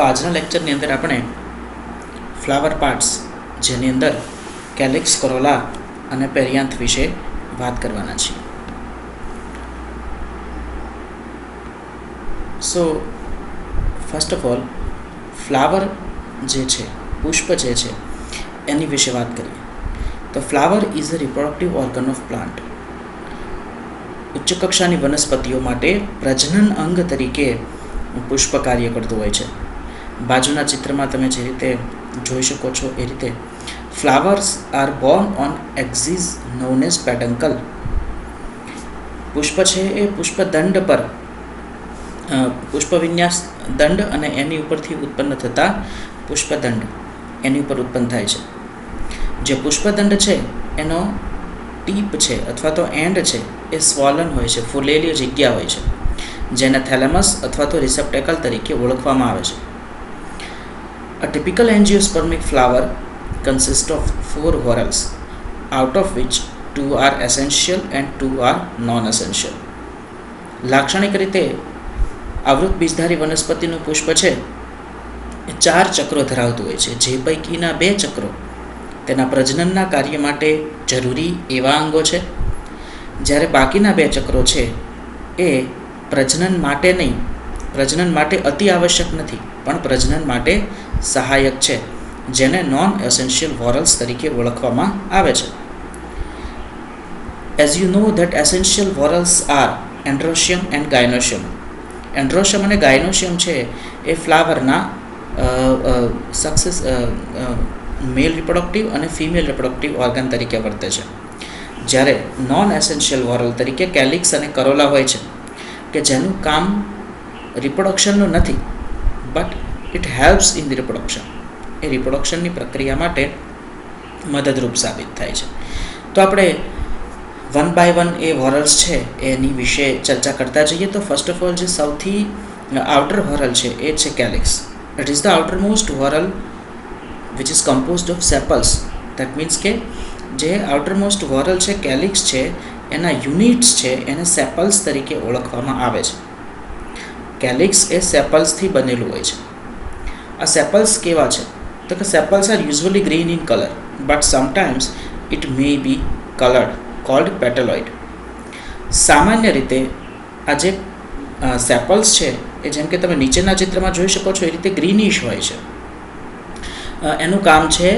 આજના લેક્ચરની અંદર આપણે ફ્લાવર પાર્ટ્સ જેની અંદર કેલિક્સ, કોરોલા અને પેરિયાન્થ વિશે વાત કરવાના છીએ. So first of all flower જે છે, પુષ્પ જે છે એની વિશે વાત કરીએ તો flower is a reproductive organ of plant. ઉચ્ચ કક્ષાની વનસ્પતિઓ માટે પ્રજનન અંગ તરીકે પુષ્પ કાર્ય કરતું હોય છે. બાજુના ચિત્રમાં તમે જે રીતે જોઈ શકો છો એ રીતે flowers are borne on axis known as peduncle. પુષ્પ છે એ પુષ્પદંડ પર પુષ્પવિન્યાસ દંડ અને એની ઉપરથી ઉત્પન્ન થતા પુષ્પદંડ એની ઉપર ઉત્પન્ન થાય છે. જે પુષ્પદંડ છે એનો ટીપ છે અથવા તો એન્ડ છે એ સ્વોલન હોય છે, ફૂલેલી જગ્યા હોય છે, જેને થેલેમસ અથવા તો રિસેપ્ટેકલ તરીકે ઓળખવામાં આવે છે. A typical angiospermic flower consists of 4 whorls, out of which 2 are essential and 2 are non-essential. લાક્ષણિક રીતે આવૃત બીજધારી વનસ્પતિનું પુષ્પ છે એ 4 ચક્રો ધરાવતું હોય છે, જે પૈકીના 2 ચક્રો તેના પ્રજનનના કાર્ય માટે જરૂરી એવા અંગો છે, જ્યારે બાકીના 2 ચક્રો છે એ પ્રજનન માટે નહીં, પ્રજનન માટે અતિ આવશ્યક નથી, પણ પ્રજનન માટે સહાયક છે, જેને નોન એસેન્શિયલ વોરલ્સ તરીકે ઓળખવામાં આવે છે. As you know that essential whorls are androecium and gynoecium. Androecium અને ગાયનોશિયમ છે એ ફ્લાવરના મેલ રિપ્રોડક્ટિવ અને ફિમેલ રિપ્રોડક્ટિવ ઓર્ગન તરીકે વર્તે છે, જ્યારે નોન એસેન્શિયલ વોરલ તરીકે કેલિક્સ અને કરોલા હોય છે, કે જેનું કામ રિપ્રોડક્શનનું નથી, but it helps in the reproduction. એ રિપ્રોડક્શનની પ્રક્રિયા માટે મદદરૂપ સાબિત થાય છે. તો આપણે 1 by 1 એ વોરલ્સ છે એની વિશે ચર્ચા કરતા જઈએ. તો ફર્સ્ટ ઓફ ઓલ જે સૌથી આઉટર વોરલ છે એ છે calyx. It is the outer most whorl which is composed of sepals. That means કે જે આઉટર મોસ્ટ વોરલ છે કેલિક્સ છે એના યુનિટ્સ છે એને સેપલ્સ તરીકે ઓળખવામાં આવે છે. કેલિક્સ એ સેપલ્સથી બનેલું હોય છે. આ સેપલ્સ કેવા છે તો કે sepals are usually green in colour, but sometimes it may be coloured, called petaloid. સામાન્ય રીતે આ જે સેપલ્સ છે એ જેમ કે તમે નીચેના ચિત્રમાં જોઈ શકો છો એ રીતે ગ્રીનિશ હોય છે. એનું કામ છે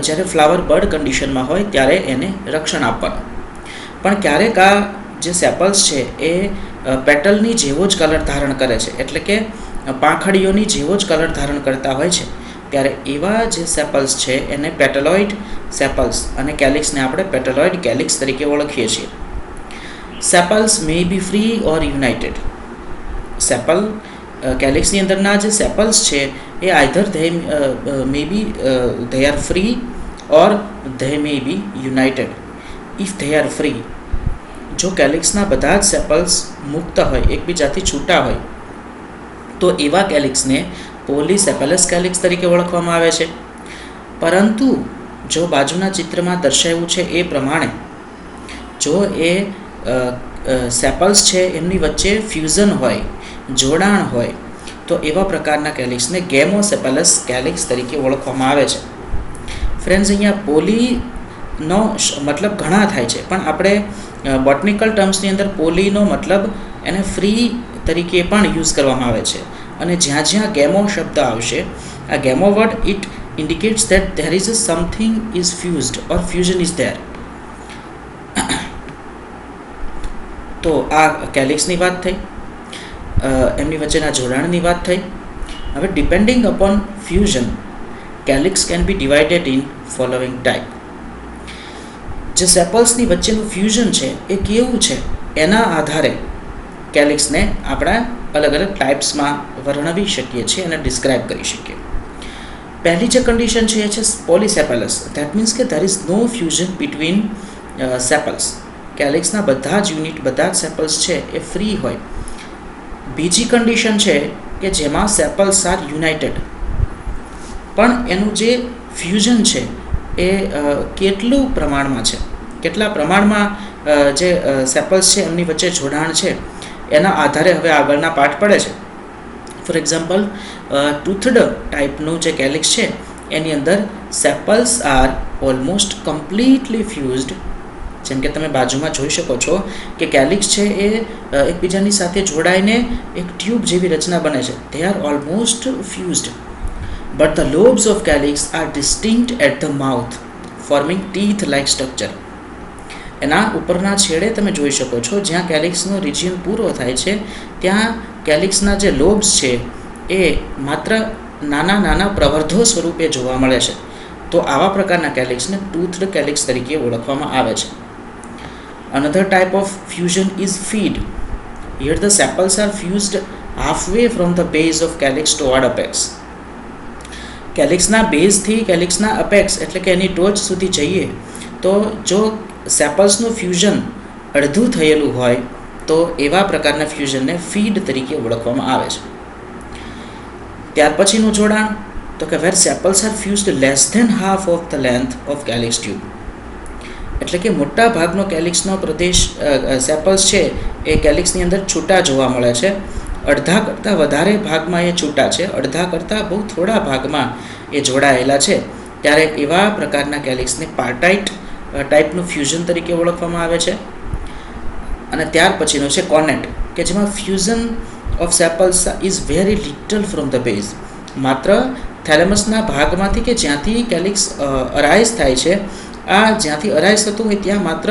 જ્યારે ફ્લાવર બર્ડ કન્ડિશનમાં હોય ત્યારે એને રક્ષણ આપવાનું. પણ ક્યારેક આ જે સેપલ્સ છે એ પેટલની જેવો જ કલર ધારણ કરે છે, એટલે કે પાંખડીઓની જેવો જ કલર ધારણ કરતા હોય છે, ત્યારે એવા જે સેપલ્સ છે એને પેટલોઇડ સેપલ્સ અને કેલિક્સને આપણે પેટલોઇડ કેલિક્સ તરીકે ઓળખીએ છીએ. સેપલ્સ મે બી ફ્રી ઓર યુનાઇટેડ. સેપલ કેલિક્સની અંદરના જે સેપલ્સ છે એ either may be they are free or they may be united. If they are free, જો કેલિક્સના બધા જ સેપલ્સ મુક્ત હોય, એકબીજાથી છૂટા હોય, તો એવા કેલિક્સને પોલીસેપેલસ કેલિક્સ તરીકે ઓળખવામાં આવે છે. પરંતુ જો બાજુના ચિત્રમાં દર્શાવ્યું છે એ પ્રમાણે જો એ સેપલ્સ છે એમની વચ્ચે ફ્યુઝન હોય, જોડાણ હોય, તો એવા પ્રકારના કેલિક્સને ગેમોસેપેલસ કેલિક્સ તરીકે ઓળખવામાં આવે છે. ફ્રેન્ડ્સ, અહીંયા પોલીનો મતલબ ઘણા થાય છે, પણ આપણે બોટનિકલ ટર્મ્સની અંદર પોલીનો મતલબ એને ફ્રી તરીકે પણ યુઝ કરવામાં આવે છે. અને જ્યાં જ્યાં ગેમો શબ્દ આવશે, આ ગેમો word it indicates that there is a something is fused or fusion is there. તો આ કેલિક્સની વાત થઈ, એમની વચ્ચેના જોડાણની વાત થઈ. હવે depending upon fusion calyx can be divided in following type. જે સેપલ્સની વચ્ચેનું ફ્યુઝન છે એ કેવું છે એના આધારે કેલિક્સને આપણા અલગ અલગ ટાઈપ્સમાં વર્ણવી શકીએ છીએ અને ડિસ્ક્રાઇબ કરી શકીએ. પહેલી જે કન્ડિશન છે એ છે પોલીસેપેલસ. ધેટ મીન્સ કે there is no fusion between sepals. કેલિક્સના બધા જ યુનિટ, બધા જ સેપલ્સ છે એ ફ્રી હોય. બીજી કન્ડિશન છે કે જેમાં સેપલ્સ આર યુનાઇટેડ, પણ એનું જે ફ્યુઝન છે એ કેટલું પ્રમાણમાં છે, કેટલા પ્રમાણમાં જે સેપલ્સ છે એમની વચ્ચે જોડાણ છે એના આધારે હવે આગળના પાઠ પડે છે. ફોર એક્ઝામ્પલ, ટૂથડ ટાઈપનું જે કેલિક્સ છે એની અંદર સેપલ્સ આર ઓલમોસ્ટ કમ્પ્લીટલી ફ્યુઝડ. જેમ કે તમે બાજુમાં જોઈ શકો છો કે કેલિક્સ છે એ એકબીજાની સાથે જોડાઈને એક ટ્યુબ જેવી રચના બને છે. They are almost fused, but the lobes of calyx are distinct at the mouth, forming teeth like structure. એના ઉપરના છેડે તમે જોઈ શકો છો જ્યાં કેલિક્સનો રિજિયન પૂરો થાય છે ત્યાં કેલિક્સના જે લોબ્સ છે એ માત્ર નાના નાના પ્રવર્ધો સ્વરૂપે જોવા મળે છે. તો આવા પ્રકારના કેલિક્સને ટૂથડ કેલિક્સ તરીકે ઓળખવામાં આવે છે. Another type of fusion is feed. Here the sepals are fused halfway from the base of calyx toward apex. કેલિક્સના બેઝથી કેલિક્સના અપેક્સ એટલે કે એની ટોચ સુધી જઈએ તો જો સેપલ્સનું ફ્યુઝન અડધું થયેલું હોય તો એવા પ્રકારના ફ્યુઝનને ફીડ તરીકે ઓળખવામાં આવે છે. ત્યાર પછીનું જોડાણ તો કે where sepals are fused less than half of the length of calyx tube. એટલે કે મોટા ભાગનો કેલિક્સનો પ્રદેશ સેપલ્સ છે એ કેલિક્સની અંદર છૂટા જોવા મળે છે. અડધા કરતાં વધારે ભાગમાં એ છૂટા છે, અડધા કરતાં બહુ થોડા ભાગમાં એ જોડાયેલા છે. ત્યારે એવા પ્રકારના કેલિક્સને પાર્ટાઇટ ટાઈપનું ફ્યુઝન તરીકે ઓળખવામાં આવે છે. અને ત્યાર પછીનું છે કોનેટ, કે જેમાં fusion of sepals is very little from the base. માત્ર થેલેમસના ભાગમાંથી કે જ્યાંથી કેલિક્સ અરાઇઝ થાય છે, આ જ્યાંથી અરાઇઝ થતું હોય ત્યાં માત્ર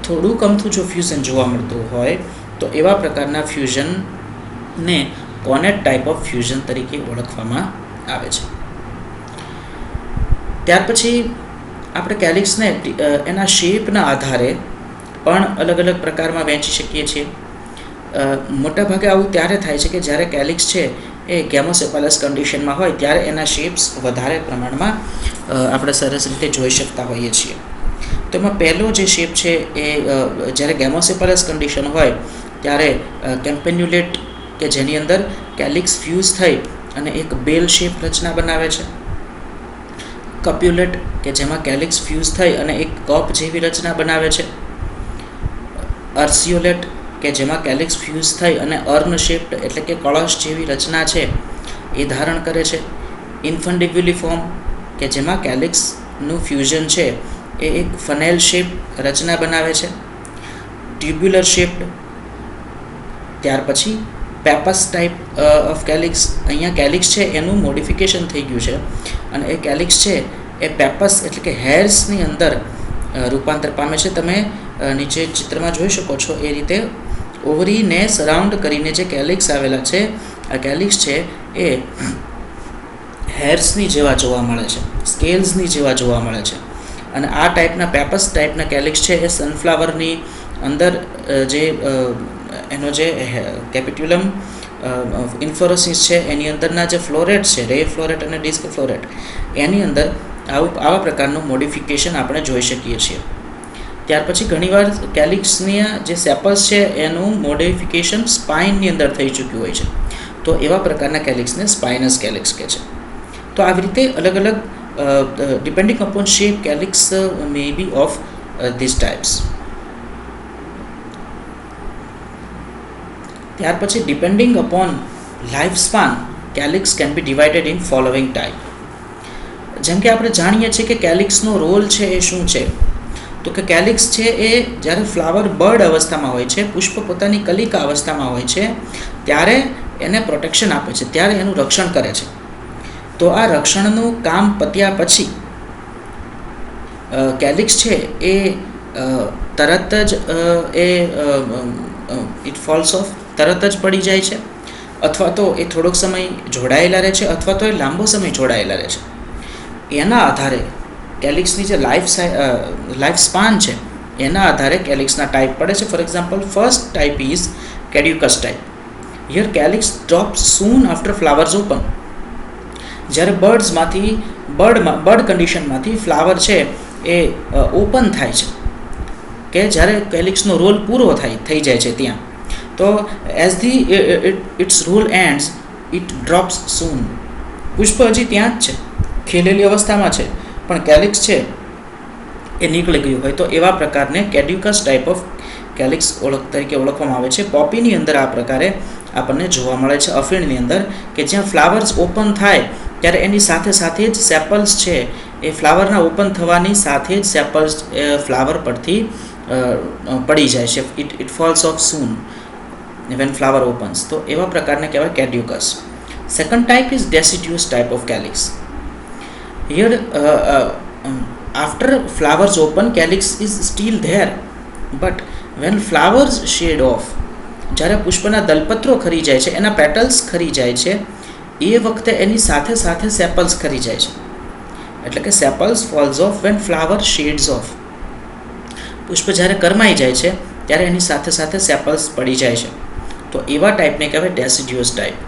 થોડું કમથું જો ફ્યુઝન જોવા મળતું હોય તો એવા પ્રકારના ફ્યુઝનને કોનેટ ટાઈપ ઓફ ફ્યુઝન તરીકે ઓળખવામાં આવે છે. ત્યાર પછી આપણે કેલિક્સને એના શેપના આધારે પણ અલગ અલગ પ્રકારમાં વહેંચી શકીએ છીએ. મોટાભાગે આવું ત્યારે થાય છે કે જ્યારે કેલિક્સ છે એ ગેમોસેપાલસ કન્ડિશનમાં હોય ત્યારે એના શેપ્સ વધારે પ્રમાણમાં આપણે સરસ રીતે જોઈ શકતા હોઈએ છીએ. તો એમાં પહેલો જે શેપ છે એ જ્યારે ગેમોસેપાલસ કન્ડિશન હોય ત્યારે કેમ્પેન્યુલેટ, કે જેની અંદર કેલિક્સ ફ્યુઝ થઈ અને એક બેલ શેપ રચના બનાવે છે. કપ્યુલેટ, કે જેમાં કેલિક્સ ફ્યુઝ થઈ અને એક કપ જેવી રચના બનાવે છે. અર્સિયોલેટ, કે જેમાં કેલિક્સ ફ્યુઝ થઈ અને અર્ન શેપ્ડ એટલે કે કળશ જેવી રચના છે એ ધારણ કરે છે. ઇન્ફન્ડિબ્યુલિફોર્મ, કે જેમાં કેલિક્સનું ફ્યુઝન છે એ એક ફનેલ શેપ રચના બનાવે છે. Tubular shaped. ત્યાર પછી પેપસ ટાઈપ ઓફ કેલિક્સ. અહીંયા કેલિક્સ છે એનું મોડિફિકેશન થઈ ગયું છે અને એ કેલિક્સ છે એ પેપસ એટલે કે હેર્સની અંદર રૂપાંતર પામે છે. તમે નીચે ચિત્રમાં જોઈ શકો છો એ રીતે ઓવરીને સરાઉન્ડ કરીને જે કેલિક્સ આવેલા છે, આ કેલિક્સ છે એ હેર્સની જેવા જોવા મળે છે, સ્કેલ્સની જેવા જોવા મળે છે. અને આ ટાઈપના પેપસ ટાઈપના કેલિક્સ છે એ સનફ્લાવરની અંદર જે એનો જે કેપિટ્યુલમ ઇન્ફ્લોરેસન્સ છે એની અંદરના જે ફ્લોરેટ છે, રે ફ્લોરેટ અને ડિસ્ક ફ્લોરેટ, એની અંદર આવા પ્રકારનું મોડિફિકેશન આપણે જોઈ શકીએ છીએ. ત્યાર પછી ઘણીવાર કેલિક્સની જે સેપલ્સ છે એનું મોડિફિકેશન સ્પાઇનની અંદર થઈ ચૂક્યું હોય છે. તો એવા પ્રકારના કેલિક્સને સ્પાઇનસ કેલિક્સ કહે છે. તો આવી રીતે અલગ અલગ depending upon shape calyx may be of this types. ત્યાર પછી depending upon life span calyx can be divided in following type. જેમ કે આપણે જાણીએ છીએ કે કેલિક્સનો રોલ છે એ શું છે, તો કે કેલિક્સ છે એ જ્યારે ફ્લાવર બર્ડ અવસ્થામાં હોય છે, પુષ્પ પોતાની કલિકા અવસ્થામાં હોય છે, ત્યારે એને પ્રોટેક્શન આપે છે, ત્યારે એનું રક્ષણ કરે છે. તો આ રક્ષણનું કામ પત્યા પછી કેલિક્સ છે એ તરત જ ઇટ ફોલ્સ ઓફ, તરત જ પડી જાય છે, અથવા તો એ થોડોક સમય જોડાયેલા રહે છે, અથવા તો એ લાંબો સમય જોડાયેલા રહે છે. એના આધારે કેલિક્સની જે લાઈફ સ્પાન છે એના આધારે કેલિક્સના ટાઈપ પડે છે. For example, first type is caducous type. Here calyx drops soon after flowers open. જ્યારે બર્ડ કન્ડિશનમાંથી ફ્લાવર છે એ ઓપન થાય છે, કે જ્યારે કેલિક્સનો રોલ પૂરો થઈ જાય છે ત્યાં, તો as its role ends it drops soon. પુષ્પ હજી ત્યાં જ છે, ખીલેલી અવસ્થામાં છે, પણ કેલિક્સ છે એ નીકળી ગયું હોય તો એવા પ્રકારને કેડ્યુકસ ટાઈપ ઓફ કેલિક્સ તરીકે ઓળખવામાં આવે છે. પોપીની અંદર આ પ્રકારે આપણને જોવા મળે છે અફીણની અંદર, કે જ્યાં ફ્લાવર્સ ઓપન થાય ત્યારે એની સાથે સાથે જ સેપલ્સ છે એ ફ્લાવરના ઓપન થવાની સાથે જ સેપલ્સ ફ્લાવર પરથી પડી જાય છે. It falls off soon when flower opens. તો એવા પ્રકારને કહેવાય caducous. Second type is deciduous type of calyx. Here after flowers open, calyx is still there, but when flowers shade off, જ્યારે પુષ્પના દલપત્રો ખરી જાય છે, એના પેટલ્સ ખરી જાય છે, એ વખતે એની સાથે સાથે સેપલ્સ ખરી જાય છે. એટલે કે sepals falls off when flower sheds off. પુષ્પ જ્યારે કરમાઈ જાય છે ત્યારે એની સાથે સાથે સેપલ્સ પડી જાય છે. તો એવા ટાઈપને કહેવાય deciduous type.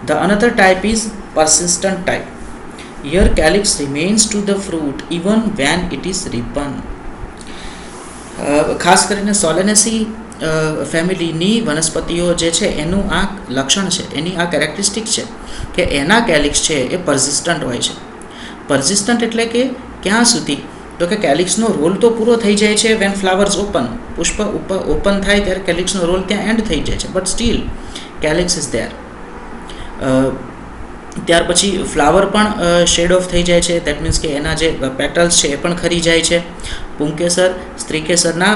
The another type is persistent type. Here calyx remains to the fruit even when it is ripen. ખાસ કરીને સોલેનેસી ફેમિલીની વનસ્પતિઓ જે છે એનું આ લક્ષણ છે, એની આ કેરેક્ટરિસ્ટિક છે કે એના કેલિક્સ છે એ પરસિસ્ટન્ટ હોય છે. પરસિસ્ટન્ટ એટલે કે ક્યાં સુધી? તો કે કેલિક્સનો રોલ તો પૂરો થઈ જાય છે વેન ફ્લાવર્સ ઓપન, પુષ્પ ઓપન થાય ત્યારે કેલિક્સનો રોલ ત્યાં એન્ડ થઈ જાય છે, બટ સ્ટીલ કેલિક્સ ઇઝ ધેર. ત્યાર પછી ફ્લાવર પણ શેડ ઓફ થઈ જાય છે, દેટ મીન્સ કે એના જે પેટલ્સ છે એ પણ ખરી જાય છે. પુંકેસર, સ્ત્રીકેસરના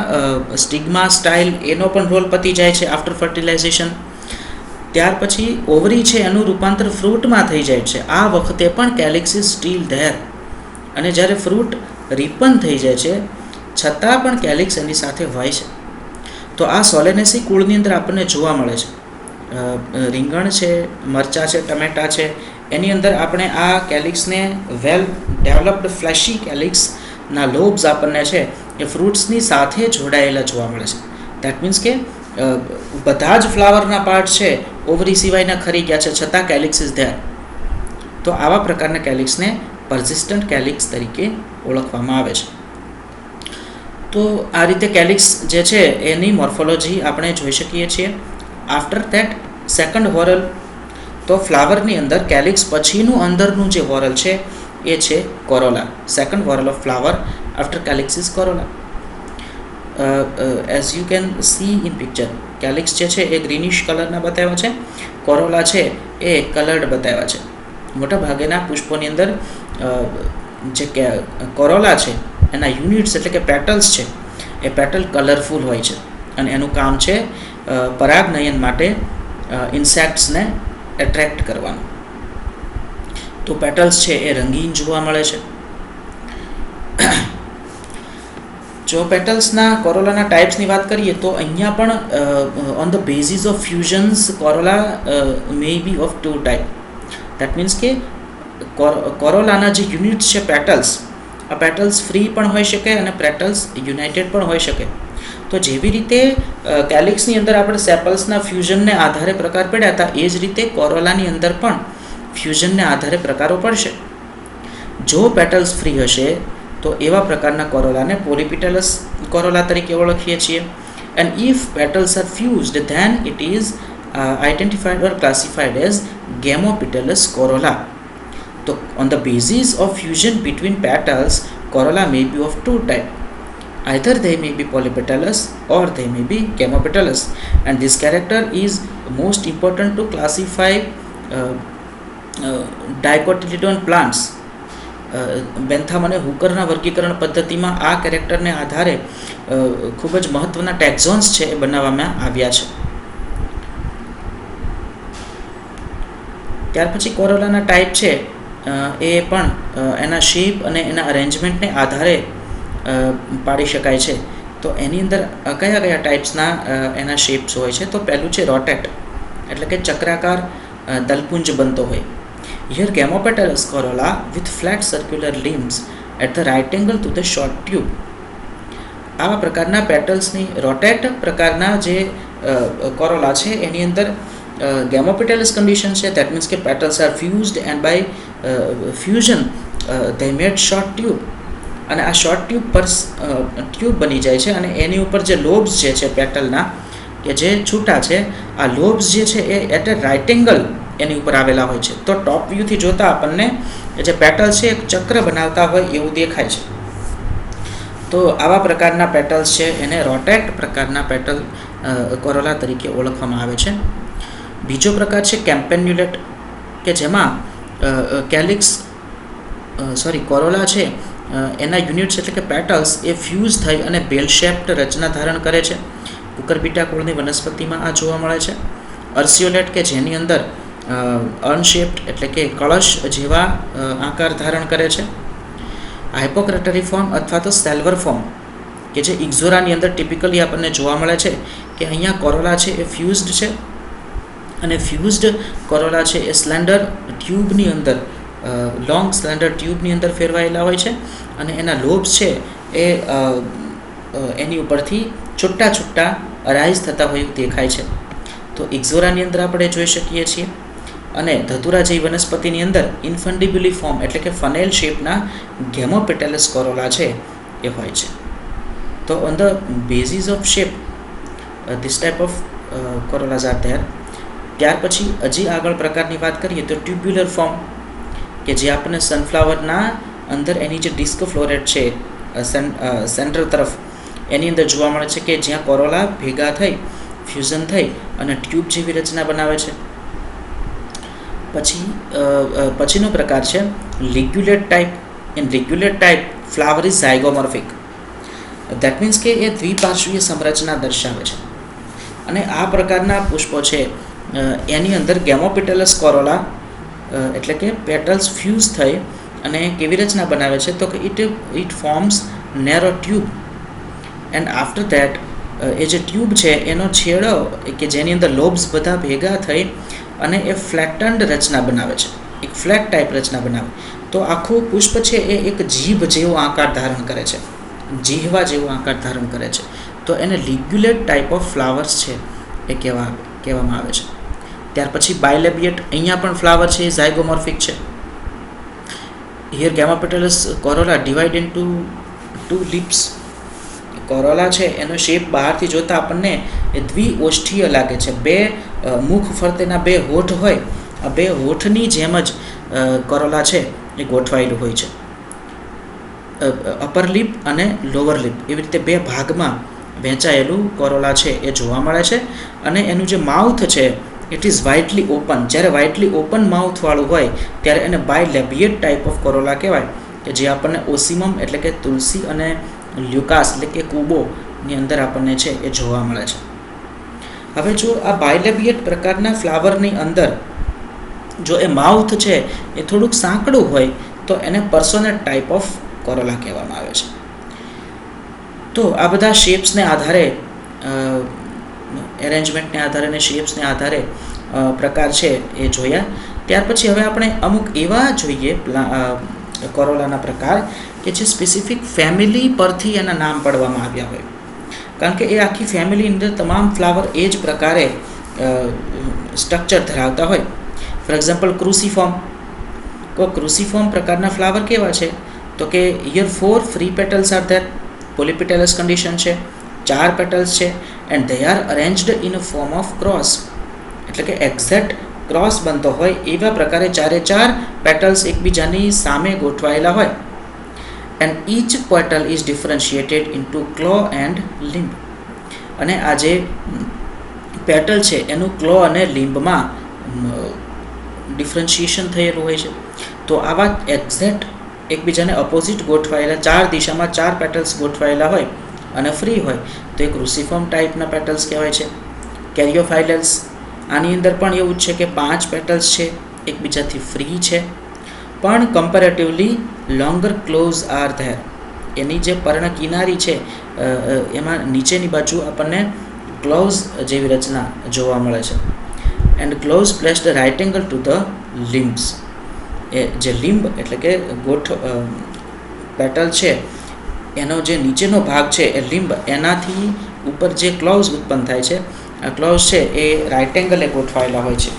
સ્ટિગ્મા સ્ટાઇલ એનો પણ રોલ પતી જાય છે આફ્ટર ફર્ટિલાઇઝેશન. ત્યાર પછી ઓવરી છે એનું રૂપાંતર ફ્રૂટમાં થઈ જાય છે, આ વખતે પણ કેલિક્સ ઇઝ સ્ટીલ ધેર. અને જ્યારે ફ્રૂટ રિપન થઈ જાય છે છતાં પણ કેલિક્સ એની સાથે હોય છે. તો આ સોલેનેસી કુળની અંદર આપણને જોવા મળે છે. રીંગણ છે, મરચાં છે, ટમેટા છે, એની અંદર આપણે આ કેલિક્સને વેલ ડેવલપ્ડ ફ્લેશી કેલિક્સના લોબ્સ આપણને છે એ ફ્રૂટ્સની સાથે જોડાયેલા જોવા મળે છે. દેટ મીન્સ કે બધા જ ફ્લાવરના પાર્ટ છે ઓવરી સિવાયના ખરી ગયા છે છતાં કેલિક્સ ઇઝ ધેર. તો આવા પ્રકારના કેલિક્સને પરસિસ્ટન્ટ કેલિક્સ તરીકે ઓળખવામાં આવે છે. તો આ રીતે કેલિક્સ જે છે એની મોર્ફોલોજી આપણે જોઈ શકીએ છીએ. આફ્ટર ધેટ સેકન્ડ હોરલ, તો ફ્લાવરની અંદર કેલિક્સ પછીનું અંદરનું જે હોરલ છે એ છે corolla. Second whorl of flower after calyx is corolla. As you can see in picture, calyx જે છે એ ગ્રીનિશ કલરના બતાવ્યા છે, કોરોલા છે એ કલર્ડ બતાવ્યા છે. મોટા ભાગેના પુષ્પોની અંદર જે કોરોલા છે એના યુનિટ્સ એટલે કે પેટલ્સ છે એ પેટલ કલરફુલ હોય છે અને એનું કામ છે પરાગનયન માટે ઇન્સેક્ટ્સને એટ્રેક્ટ કરવાનું. તો પેટલ્સ છે એ રંગીન જોવા મળે છે. જો પેટલ્સના કોરોલાના ટાઈપ્સની વાત કરીએ તો અહીંયા પણ on the basis of fusions corolla may be of two type. That means કે કોરોલાના જે યુનિટ્સ છે પેટલ્સ, આ પેટલ્સ ફ્રી પણ હોઈ શકે અને પેટલ્સ યુનાઇટેડ પણ હોઈ શકે. તો જેવી રીતે કેલિક્સની અંદર આપણે સેપલ્સના ફ્યુઝનને આધારે પ્રકાર પડ્યા હતા, એ જ રીતે કોરોલાની અંદર પણ ફ્યુઝનને આધારે પ્રકારો પડશે. જો પેટલ્સ ફ્રી હશે તો એવા પ્રકારના કોરોલાને પોલીપેટલસ કોરોલા તરીકે ઓળખીએ છીએ. And if petals are fused then it is identified or classified as gamopetalous corolla. તો on the basis of fusion between petals, corolla may be of two types. Either they may be polypetalous or they may be gamopetalous, and this character is most important to classify dicotyledon plants. બેન્થામ અને હુકરના વર્ગીકરણ પદ્ધતિમાં આ કેરેક્ટરને આધારે ખૂબ જ મહત્ત્વના ટેક્ઝોન્સ છે એ બનાવવામાં આવ્યા છે. ત્યાર પછી કોરોલાના ટાઈપ છે એ પણ એના શેપ અને એના અરેન્જમેન્ટને આધારે પાડી શકાય છે. તો એની અંદર કયા કયા ટાઈપ્સના એના શેપ્સ હોય છે? તો પહેલું છે રોટેટ, એટલે કે ચક્રાકાર દલપુંજ બનતો હોય. Here gamopetalous corolla with flat circular limbs at the right angle to the short tube. આવા પ્રકારના પેટલ્સની રોટેટ પ્રકારના જે કોરોલા છે એની અંદર gamopetalous condition છે. That means કે petals are fused and by fusion they made short tube. અને આ શોર્ટ ટ્યુબ પર ટ્યુબ બની જાય છે અને એની ઉપર જે લોબ્સ જે છે પેટલના કે જે છૂટા છે, આ લોબ્સ જે છે A at A right angle એની ઉપર આવેલા હોય છે. તો ટોપ વ્યૂથી જોતા આપણને જે પેટલ છે એક ચક્ર બનાવતા હોય એવું દેખાય છે. તો આવા પ્રકારના પેટલ્સ છે એને રોટેટ પ્રકારના પેટલ કોરોલા તરીકે ઓળખવામાં આવે છે. બીજો પ્રકાર છે કેમ્પેન્યુલેટ, કે જેમાં કોરોલા છે એના યુનિટ્સ એટલે કે પેટલ્સ એ ફ્યુઝ થઈ અને બેલ શેપ્ડ રચના ધારણ કરે છે. કુકરબીટા કુળની વનસ્પતિમાં આ જોવા મળે છે. અર્સિયોલેટ, કે જેની અંદર અનશેપ્ડ એટલે કે કળશ જેવા આકાર ધારણ કરે છે. હાઇપોક્રેટરી ફોર્મ અથવા તો સેલ્વર ફોર્મ, કે જે ઇક્ઝોરાની અંદર ટિપિકલી આપણને જોવા મળે છે કે અહીંયા કોરોલા છે એ ફ્યુઝડ છે અને ફ્યુઝડ કોરોલા છે એ સ્લેન્ડર ટ્યુબની અંદર લોંગ સ્લેન્ડર ટ્યુબની અંદર ફેરવાયેલા હોય છે અને એના લોબ્સ છે એ એની ઉપરથી છૂટા છૂટા અરાઇઝ થતા હોય દેખાય છે. તો ઇક્ઝોરાની અંદર આપણે જોઈ શકીએ છીએ. અને ધતુરા જેવી વનસ્પતિની અંદર ઇન્ફન્ડિબ્યુલી ફોર્મ એટલે કે ફનેલ શેપના ગેમોપેટેલસ કોરોલા છે એ હોય છે. તો on the basis of shape this type of corollas are there. ત્યાર પછી હજી આગળ પ્રકારની વાત કરીએ તો ટ્યુબ્યુલર ફોર્મ, કે જે આપણને સનફ્લાવરના અંદર એની જે ડિસ્ક ફ્લોરેટ છે સેન્ટ્રલ તરફ એની અંદર જોવા મળે છે, કે જ્યાં કોરોલા ભેગા થઈ ફ્યુઝન થઈ અને ટ્યુબ જેવી રચના બનાવે છે. પછીનો પ્રકાર છે ligulate type. In ligulate type flower is zygomorphic. That means કે એ દ્વિપાર્શ્વીય સંરચના દર્શાવે છે અને આ પ્રકારના પુષ્પો છે એની અંદર ગેમોપેટેલસ કોરોલા એટલે કે પેટલ્સ ફ્યુઝ થઈ અને કેવી રચના બનાવે છે તો કે it forms narrow tube and after that એ જે ટ્યુબ છે એનો છેડો કે જેની અંદર લોબ્સ બધા ભેગા થઈ અને એ ફ્લેટન્ડ રચના બનાવે છે, એક ફ્લેટ ટાઈપ રચના બનાવે. તો આખું પુષ્પ છે એ એક જીભ જેવો આકાર ધારણ કરે છે, જીહવા જેવો આકાર ધારણ કરે છે. તો એને લિગ્યુલેટ ટાઈપ ઓફ ફ્લાવર્સ છે એ કહેવામાં આવે છે. ત્યાર પછી બાયલેબિયેટ, અહીંયા પણ ફ્લાવર છે એ ઝાયગોમોર્ફિક છે. Here gamopetalous corolla divide into 2 lips. Corolla છે એનો શેપ બહારથી જોતા આપણને એ દ્વિઓષ્ઠીય લાગે છે. બે મુખ ફરતેના બે હોઠ હોય, આ બે હોઠની જેમ જ કોરોલા છે એ ગોઠવાયેલું હોય છે. અપર લિપ અને લોઅર લિપ એવી રીતે બે ભાગમાં વહેંચાયેલું કોરોલા છે એ જોવા મળે છે. અને એનું જે માઉથ છે ઇટ ઇઝ વાઇટલી ઓપન. જ્યારે વાઇટલી ઓપન માઉથવાળું હોય ત્યારે એને બાયલેબિયેટ ટાઈપ ઓફ કોરોલા કહેવાય, કે જે આપણને ઓસિમમ એટલે કે તુલસી અને લ્યુકાસ એટલે કે કુબોની અંદર આપણને છે એ જોવા મળે છે. હવે જો આ બાયલેબિયેટ પ્રકારના ફ્લાવરની અંદર જો એ માઉથ છે એ થોડુંક સાંકડું હોય તો એને પર્સોનેટ ટાઈપ ઓફ કોરોલા કહેવામાં આવે છે. તો આ બધા શેપ્સને આધારે એરેન્જમેન્ટને આધારે અને શેપ્સને આધારે પ્રકાર છે એ જોયા. ત્યાર પછી હવે આપણે અમુક એવા જોઈએ કોરોલાના પ્રકાર કે જે સ્પેસિફિક ફેમિલી પરથી એના નામ પાડવામાં આવ્યા હોય, કારણ કે એ આખી ફેમિલીની અંદર તમામ ફ્લાવર એ જ પ્રકારે સ્ટ્રક્ચર ધરાવતા હોય. ફોર એક્ઝામ્પલ ક્રુસિફોર્મ પ્રકારના ફ્લાવર કેવા છે તો કે here 4 free petals are there. Polypetalous condition છે, 4 પેટલ્સ છે and they are arranged in a form of cross, એટલે કે એક્ઝેક્ટ ક્રોસ બનતો હોય એવા પ્રકારે 4 પેટલ્સ એકબીજાની સામે ગોઠવાયેલા હોય. And each petal is differentiated into claw and limb. અને આ જે પેટલ છે એનું ક્લો અને લિમ્બમાં ડિફરન્શિએશન થયેલું હોય છે. તો આવા એક્ઝેક્ટ એકબીજાને અપોઝિટ ગોઠવાયેલા 4 દિશામાં 4 પેટલ્સ ગોઠવાયેલા હોય અને ફ્રી હોય તો એ ક્રુસિફોર્મ ટાઈપના પેટલ્સ કહેવાય છે. કેરિયોફાઇલલ્સ, આની અંદર પણ એવું જ છે કે 5 પેટલ્સ છે એકબીજાથી ફ્રી છે પણ comparatively longer claws are there. એની જે પર્ણ કિનારી છે એમાં નીચેની બાજુ આપણને ક્લોઝ જેવી રચના જોવા મળે છે. And claws placed right angle to the limbs. એ જે લિમ્બ એટલે કે પેટલ છે એનો જે નીચેનો ભાગ છે એ લિમ્બ, એનાથી ઉપર જે ક્લોઝ ઉત્પન્ન થાય છે આ ક્લોઝ છે એ રાઇટ એંગલે ગોઠવાયેલા હોય છે.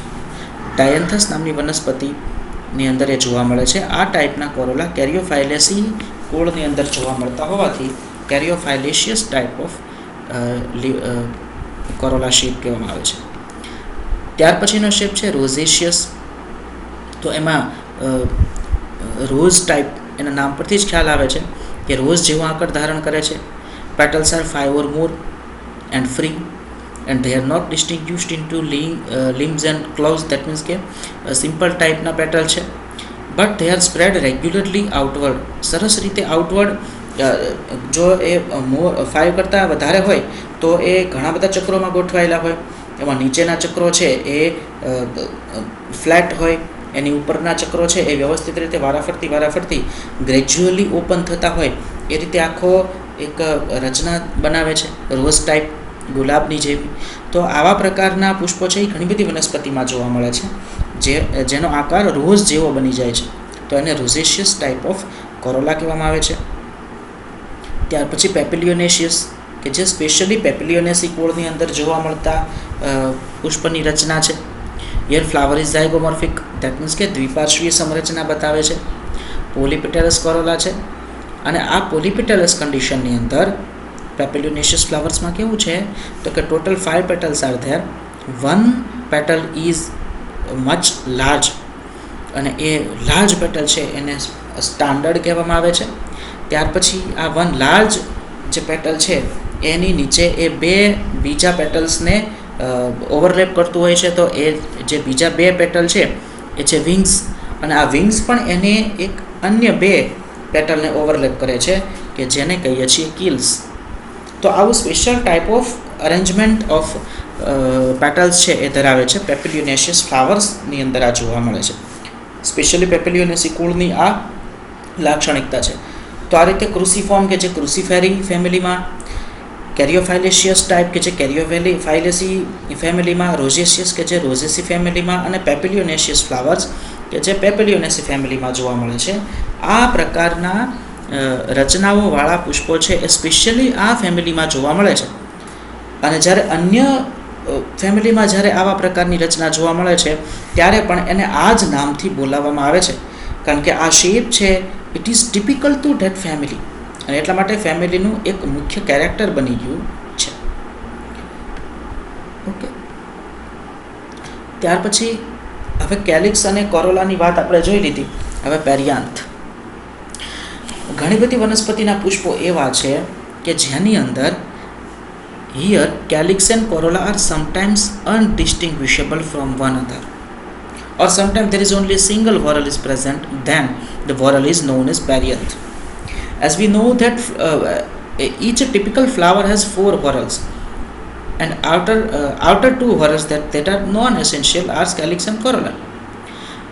ડાયન્થસ નામની વનસ્પતિની અંદર એ જોવા મળે છે. આ ટાઈપના કોરોલા કેરિયોફાઇલેસી કુળની અંદર જોવા મળતા હોવાથી કેરિયોફાઇલેશિયસ ટાઈપ ઓફ કોરોલા શેપ કહેવામાં આવે છે. ત્યાર પછીનો શેપ છે રોઝેશિયસ. તો એમાં રોઝ ટાઈપ એના નામ પરથી જ ખ્યાલ આવે છે કે રોઝ જેવો આકાર ધારણ કરે છે. Petals are 5 or more and free. and they are not distinguished into limbs and claws. That means કે સિમ્પલ ટાઈપના પેટલ છે, but they are spread regularly outward. સરસ રીતે આઉટવર્ડ, જો એ 5 કરતાં વધારે હોય તો એ ઘણા બધા ચક્રોમાં ગોઠવાયેલા હોય. એમાં નીચેના ચક્રો છે એ ફ્લેટ હોય, એની ઉપરના ચક્રો છે એ વ્યવસ્થિત રીતે વારાફરતી ગ્રેજ્યુઅલી ઓપન થતા હોય. એ રીતે આખો એક રચના બનાવે છે, રોઝ ટાઈપ, ગુલાબની જેવી. તો આવા પ્રકારના પુષ્પો છે એ ઘણી બધી વનસ્પતિમાં જોવા મળે છે, જેનો આકાર રોઝ જેવો બની જાય છે. તો એને રોઝેશિયસ ટાઈપ ઓફ કોરોલા કહેવામાં આવે છે. ત્યાર પછી પેપિલિયોનેશિયસ, કે જે સ્પેશિયલી પેપિલિયોનેસી કુળની અંદર જોવા મળતા પુષ્પની રચના છે. Here flower is zygomorphic, that means કે દ્વિપાર્શ્વીય સંરચના બતાવે છે. પોલીપેટલસ કોરોલા છે, અને આ પોલીપેટલસ કન્ડિશનની અંદર પેપિલિયોનેશિયસ ફ્લાવર્સમાં કેવું છે તો કે total 5 petals are there. 1 petal is much large, અને એ લાર્જ પેટલ છે એને સ્ટાન્ડર્ડ કહેવામાં આવે છે. ત્યાર પછી આ 1 લાર્જ જે પેટલ છે એની નીચે એ 2 બીજા પેટલ્સને ઓવરલેપ કરતું હોય છે. તો એ જે બીજા 2 પેટલ છે એ છે વિંગ્સ, અને આ વિંગ્સ પણ એને એક અન્ય 2 પેટલને ઓવરલેપ કરે છે કે જેને કહીએ છીએ કીલ્સ. તો આવું special type of arrangement of petals છે એ ધરાવે છે પેપિલિયોનેશિયસ ફ્લાવર્સની અંદર આ જોવા મળે છે. સ્પેશિયલી પેપિલિયોનેસી કુળની આ લાક્ષણિકતા છે. તો આ રીતે ક્રુસિફોર્મ કે જે ક્રુસિફેરી ફેમિલીમાં, કેરિયોફાઇલેશિયસ ટાઈપ કે જે કેરિયોફાઇલેસી ફેમિલીમાં, રોઝેશિયસ કે જે રોઝેસી ફેમિલીમાં, અને પેપિલિયોનેશિયસ ફ્લાવર્સ કે જે પેપિલિયોનેસી ફેમિલીમાં જોવા મળે છે. આ પ્રકારના રચનાઓવાળા પુષ્પો છે એ સ્પેશિયલી આ ફેમિલીમાં જોવા મળે છે. અને જ્યારે અન્ય ફેમિલીમાં જ્યારે આવા પ્રકારની રચના જોવા મળે છે ત્યારે પણ એને આ જ નામથી બોલાવવામાં આવે છે, કારણ કે આ શેપ છે it is typical two that family, અને એટલા માટે ફેમિલીનું એક મુખ્ય કેરેક્ટર બની ગયું છે. ઓકે, ત્યાર પછી હવે કેલિક્સ અને કોરોલાની વાત આપણે જોઈ લીધી. હવે પેરિયાન્થ. ઘણી બધી વનસ્પતિના પુષ્પો એવા છે કે જેની અંદર here calyx and corolla are sometimes undistinguishable from one another, or sometimes there is only a single whorl is present, then the whorl is known as perianth. As we know that each typical flower has 4 whorls, and outer 2 whorls that are non-essential are calyx and corolla.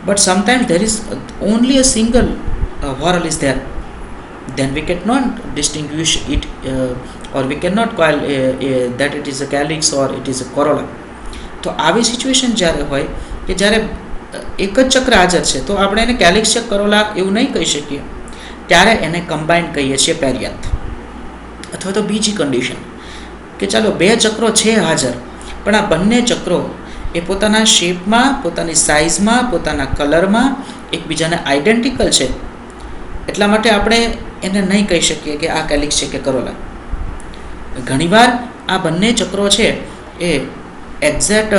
But sometimes there is only a single whorl is there, then we cannot distinguish it, or we cannot call that it is a calyx or it is a corolla. તો આવી situation જ્યારે હોય કે જ્યારે એક જ ચક્ર હાજર છે તો આપણે એને કેલિક્સ કે કરોલા એવું નહીં કહી શકીએ, ત્યારે એને કમ્બાઇન્ડ કહીએ છીએ પેરિયાન્થ. અથવા તો બીજી કન્ડિશન કે ચાલો 2 ચક્રો છે હાજર, પણ આ બંને ચક્રો એ પોતાના શેપમાં, પોતાની સાઇઝમાં, પોતાના કલરમાં એકબીજાને આઇડેન્ટિકલ છે, એટલા માટે આપણે એને નહીં કહી શકીએ કે આ કેલિક્સ છે કે કરોલા. ઘણીવાર આ બંને ચક્રો છે એ એક્ઝેક્ટ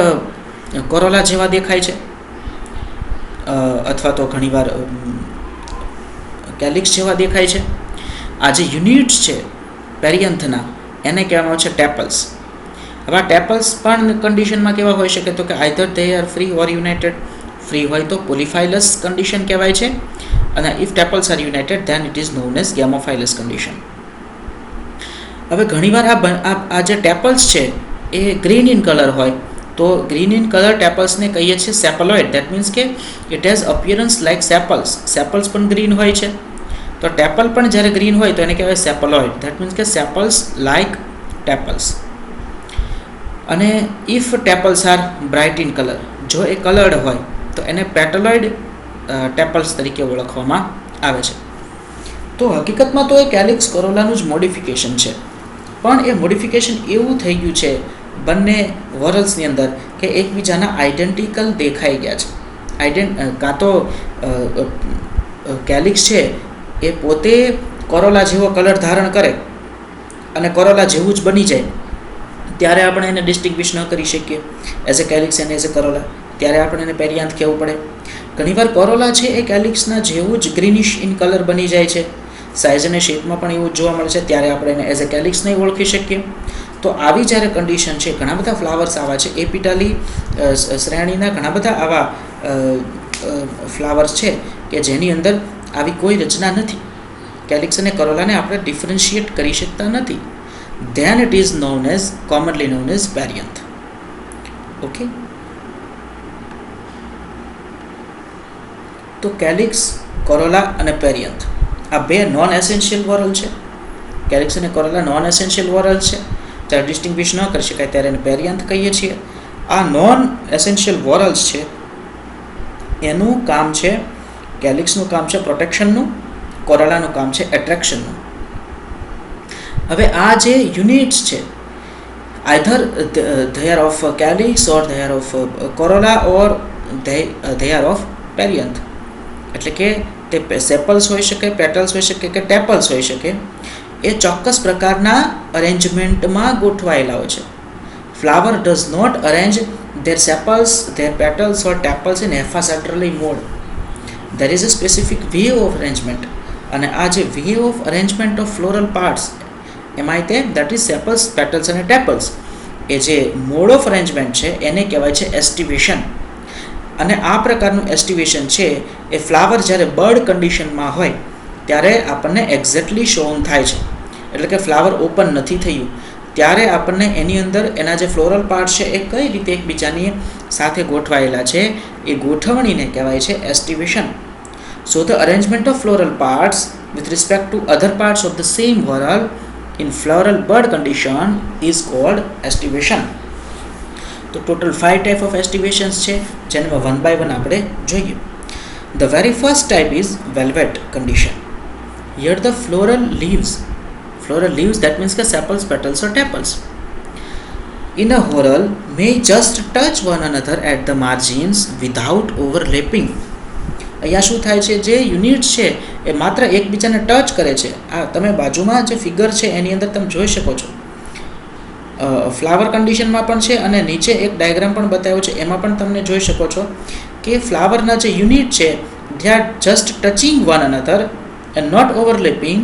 કોરોલા જેવા દેખાય છે, અથવા તો ઘણીવાર કેલિક્સ જેવા દેખાય છે. આ જે યુનિટ્સ છે પેરિયન્થના એને કહેવામાં આવે છે ટેપલ્સ. હવે આ ટેપલ્સ પણ કન્ડિશનમાં કેવા હોઈ શકે તો કે either they are free or united. Free હોય તો પોલિફાઇલસ કન્ડિશન કહેવાય છે, અને if tepals are united then it is known as gamophyllous condition. હવે ઘણીવાર આ જે ટેપલ્સ છે એ ગ્રીન ઇન કલર હોય તો ગ્રીન ઇન કલર ટેપલ્સને કહીએ છીએ સેપલોઇડ. દેટ મીન્સ કે ઇટ હેઝ અપિયરન્સ લાઇક સેપલ્સ. સેપલ્સ પણ ગ્રીન હોય છે, તો ટેપલ પણ જ્યારે ગ્રીન હોય તો એને કહેવાય સેપલોઇડ. દેટ મીન્સ કે સેપલ્સ લાઇક ટેપલ્સ. અને if tepals are bright in colour, જો એ કલર્ડ હોય તો એને પેટલોઇડ ટેપલ્સ તરીકે ઓળખવામાં આવે છે. તો હકીકતમાં તો એ કેલિક્સ કોરોલાનું જ મોડિફિકેશન છે, પણ એ મોડિફિકેશન એવું થઈ ગયું છે બંને વોરલ્સની અંદર કે એકબીજાના આઇડેન્ટિકલ દેખાઈ ગયા છે. કાં તો કેલિક્સ છે એ પોતે કોરોલા જેવો કલર ધારણ કરે અને કોરોલા જેવું જ બની જાય, ત્યારે આપણે એને ડિસ્ટિંગ્વિશ ન કરી શકીએ એઝ એ કેલિક્સ અને એઝ એ કોરોલા, ત્યારે આપણે એને પેરિયાન્થ કહેવું પડે. ઘણીવાર કોરોલા છે એ કેલિક્સના જેવું જ ગ્રીનિશ ઇન કલર બની જાય છે, સાઇઝ અને શેપમાં પણ એવું જોવા મળે છે, ત્યારે આપણે એને એઝ એ કેલિક્સ નહીં ઓળખી શકીએ. તો આવી જ્યારે કન્ડિશન છે, ઘણા બધા ફ્લાવર્સ આવા છે, એપિટાલી શ્રેણીના ઘણા બધા આવા ફ્લાવર્સ છે કે જેની અંદર આવી કોઈ રચના નથી, કેલિક્સ અને કરોલાને આપણે ડિફરન્શિએટ કરી શકતા નથી. Then it is known as commonly known as perianth. Okay, તો કેલિક્સ, કોરોલા અને પેરિયન્થ આ બે નોન એસેન્શિયલ વોરલ છે. કેલિક્સ અને કોરોલા નોન એસેન્શિયલ વોરલ છે, જ્યારે ડિસ્ટિંગ્વિશ ન કરી શકાય ત્યારે એને પેરિયન્થ કહીએ છીએ. આ નોન એસેન્શિયલ વોરલ્સ છે એનું કામ છે, કેલિક્સનું કામ છે પ્રોટેક્શનનું, કોરોલાનું કામ છે એટ્રેક્શનનું. હવે આ જે યુનિટ્સ છે, either they are of calyx or they are of corolla or they are of perianth. એટલે કે તે સેપલ્સ હોઈ શકે, પેટલ્સ હોઈ શકે કે ટેપલ્સ હોઈ શકે, એ ચોક્કસ પ્રકારના અરેન્જમેન્ટમાં ગોઠવાયેલા હોય છે. Flower does not arrange their sepals, their petals or tepals in haphazardly mode. There is a specific way of arrangement. અને આ જે way of arrangement of floral parts એમાં તે that is sepals, petals અને tepals, એ જે mode of arrangement છે એને કહેવાય છે એસ્ટિવેશન. અને આ પ્રકારનું એસ્ટિવેશન છે એ ફ્લાવર જ્યારે બર્ડ કન્ડિશનમાં હોય ત્યારે આપણને એક્ઝેક્ટલી શોન થાય છે. એટલે કે ફ્લાવર ઓપન નથી થયું ત્યારે આપણને એની અંદર એના જે ફ્લોરલ પાર્ટ છે એ કઈ રીતે એકબીજાની સાથે ગોઠવાયેલા છે એ ગોઠવણીને કહેવાય છે aestivation. So the arrangement of floral parts with respect to other parts of the same whorl in floral bud condition is called estivation. તો ટોટલ 5 type of estivations છે, જેમાં one by one આપણે જોઈએ. The very first type is velvet condition. Here the floral leaves, that means the sepals, petals or tepals in a whorl may just touch one another at the margins without overlapping. અહીંયા શું થાય છે, જે unit છે એ માત્ર એકબીજાને touch કરે છે. આ તમે બાજુમાં જે ફિગર છે એની અંદર તમે જોઈ શકો છો, ફ્લાવર કન્ડિશનમાં પણ છે અને નીચે એક ડાયાગ્રામ પણ બતાવ્યો છે, એમાં પણ તમને જોઈ શકો છો કે ફ્લાવરના જે યુનિટ છે they are just touching one another and not overlapping.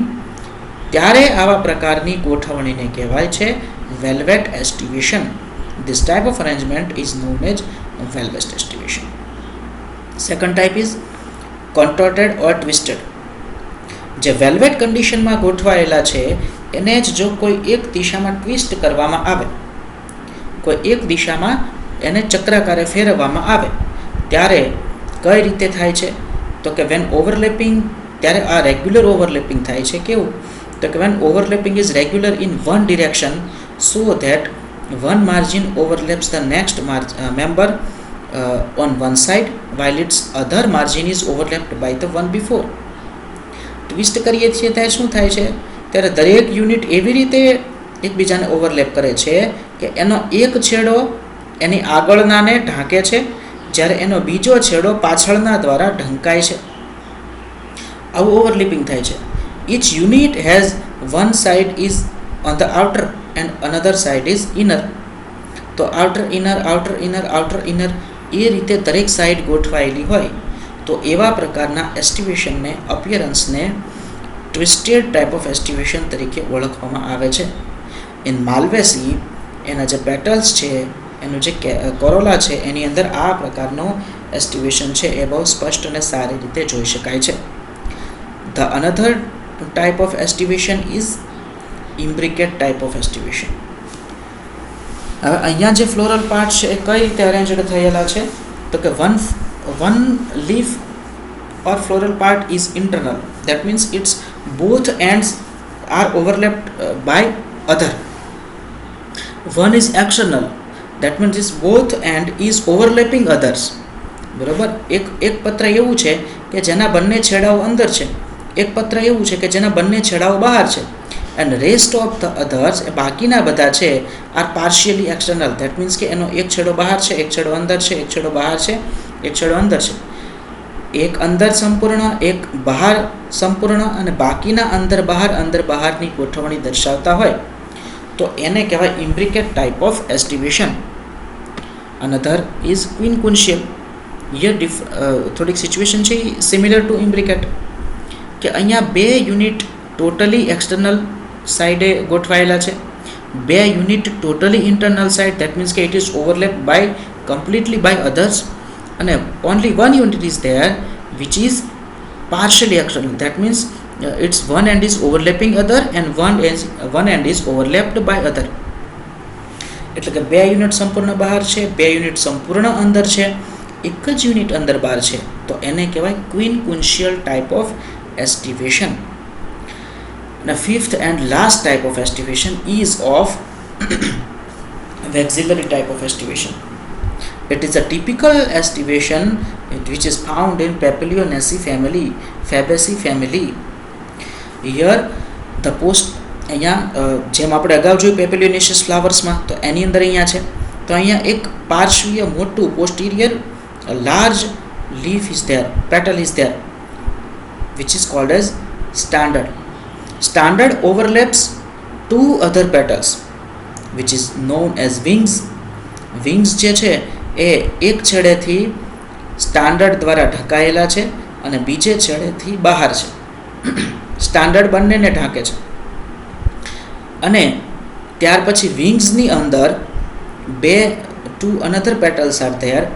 ત્યારે આવા પ્રકારની ગોઠવણીને કહેવાય છે velvet એસ્ટિવેશન. This type of arrangement is known as velvet estivation. Second type is contorted or twisted. જે વેલ્વેટ કન્ડિશનમાં ગોઠવાયેલા છે એને જ જો કોઈ એક દિશામાં ટ્વિસ્ટ કરવામાં આવે, કોઈ એક દિશામાં એને ચક્રાકારે ફેરવવામાં આવે ત્યારે કઈ રીતે થાય છે, તો કે વેન ઓવરલેપિંગ, ત્યારે આ રેગ્યુલર ઓવરલેપિંગ થાય છે. કેવું, તો કે when overlapping is regular in one direction so that one margin overlaps the next member on one side while its other margin is overlapped by the one before. Twist કરીએ છીએ ત્યારે શું થાય છે, ત્યારે દરેક યુનિટ એવી રીતે એકબીજાને ઓવરલેપ કરે છે કે એનો એક છેડો એની આગળનાને ઢાંકે છે, જ્યારે એનો બીજો છેડો પાછળના દ્વારા ઢંકાય છે. આવું ઓવરલેપિંગ થાય છે. Each unit has one side is on the outer and another side is inner. તો outer inner એ રીતે દરેક સાઈડ ગોઠવાયેલી હોય તો એવા પ્રકારના એસ્ટિવેશનને, અપિયરન્સને ટ્વિસ્ટેડ ટાઈપ ઓફ એસ્ટિવેશન તરીકે ઓળખવામાં આવે છે. ઇન માલ્વેસી એના જે પેટલ્સ છે, એનું જે કોરોલા છે એની અંદર આ પ્રકારનો એસ્ટિવેશન છે એ બહુ સ્પષ્ટ અને સારી રીતે જોઈ શકાય છે. The another type of aestivation is imbricate type of aestivation. હવે અહીંયા જે ફ્લોરલ પાર્ટ છે એ કઈ રીતે અરેન્જડ થયેલા છે, તો કે one leaf or floral part is internal, that means its both ends are overlapped by other. One is external, that means its both end is overlapping others. બરોબર, એક પત્ર એવું છે કે જેના બંને છેડાઓ અંદર છે, એક પત્ર એવું છે કે જેના બંને છેડાઓ બહાર છે, and rest of the others એ બાકીના બધા છે are partially external, that means કે એનો એક છેડો બહાર છે, એક છેડો અંદર છે, એક છેડો બહાર છે, એક છેડો અંદર છે. એક અંદર સંપૂર્ણ, એક બહાર સંપૂર્ણ અને બાકીના અંદર બહારની ગોઠવણી દર્શાવતા હોય તો એને કહેવાય imbricate type of aestivation. Another is quincuncial. Here થોડીક સિચ્યુએશન છે સિમિલર ટુ ઇમ્બ્રિકેટ, કે અહીંયા બે યુનિટ ટોટલી એક્સટર્નલ સાઈડે ગોઠવાયેલા છે, બે unit totally internal side, that means કે it is overlap by completely by others, અને only one unit is there which is partially external, that means it's one end is overlapping other end one end is overlapped by other. એટલે કે બે unit સંપૂર્ણ બહાર છે, બે unit સંપૂર્ણ અંદર છે, એક જ યુનિટ અંદર બહાર છે, તો એને કહેવાય quincuncial type of aestivation. The fifth and last type of estivation is of vexillary type of estivation. It is a typical estivation which is found in Papilionaceae family, Fabaceae family. Here the post અહીંયા જેમ આપણે અગાઉ જોયું પેપિલિયોનેશિયસ ફ્લાવર્સમાં, તો એની અંદર અહીંયા છે, તો અહીંયા એક પાર્શ્વીય મોટું પોસ્ટિરિયર large leaf is there, petal is there, which is called as standard. Standard overlaps two other petals which is known as wings. Wings જે છે એ એક છેડેથી સ્ટાન્ડર્ડ દ્વારા ઢંકાયેલા છે અને બીજે છેડેથી બહાર છે. સ્ટાન્ડર્ડ બંનેને ઢાંકે છે, અને ત્યાર પછી વિંગ્સની અંદર બે two another petals are there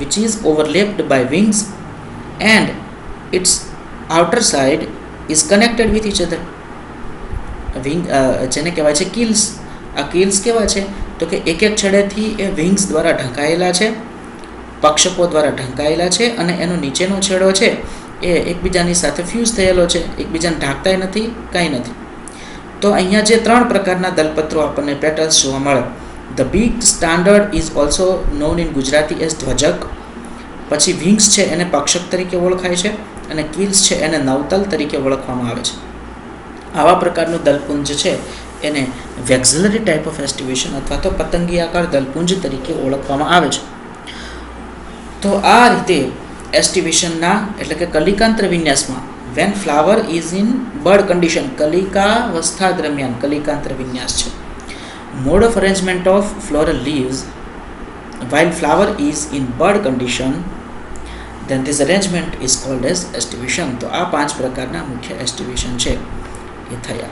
which is overlapped by wings and its outer side is connected with each other. Wing જેને કહેવાય છે કીલ્સ. આ કીલ્સ કેવા છે તો કે એક એક છેડેથી એ વિંગ્સ દ્વારા ઢંકાયેલા છે, પક્ષકો દ્વારા ઢંકાયેલા છે, અને એનો નીચેનો છેડો છે એ એકબીજાની સાથે ફ્યુઝ થયેલો છે, એકબીજાને ઢાંકતાય નથી, કાંઈ નથી. તો અહીંયા જે ત્રણ પ્રકારના દલપત્રો આપણને પેટલ્સ જોવા મળે. The big standard is also known in Gujarati as ધ્વજક. પછી વિંગ્સ છે એને પક્ષક તરીકે ઓળખાય છે, અને કીલ્સ છે એને નવતલ તરીકે ઓળખવામાં આવે છે. આવા પ્રકારનું દલપુંજ છે એને વેક્ઝિલરી ટાઈપ ઓફ એસ્ટિવેશન અથવા તો પતંગિયાકાર દલપુંજ તરીકે ઓળખવામાં આવે છે. તો આ રીતે એસ્ટિવેશનના એટલે કે કલિકાંત્ર વિન્યાસમાં when flower is in bud condition, કલિકાવસ્થા દરમિયાન કલિકાંત્ર વિન્યાસ છે. Mode of arrangement of floral leaves while flower is in bud condition, then this arrangement is called as estivation. તો આ પાંચ પ્રકારના મુખ્ય એસ્ટિવેશન છે એ થયા.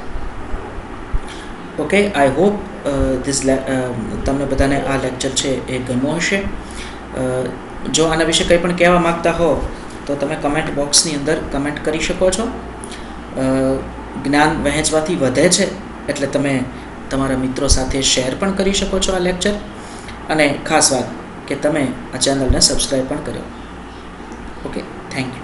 ઓકે, આઈ હોપ તમને બધાને આ લેક્ચર છે એ ગમ્યો હશે. જો આના વિશે કંઈ પણ કહેવા માગતા હો તો તમે કમેન્ટ બોક્સની અંદર કમેન્ટ કરી શકો છો. જ્ઞાન વહેંચવાથી વધે છે, એટલે તમે તમારા મિત્રો સાથે શેર પણ કરી શકો છો આ લેક્ચર. અને ખાસ વાત કે તમે આ ચેનલને સબસ્ક્રાઈબ પણ કર્યો. Okay, thank you.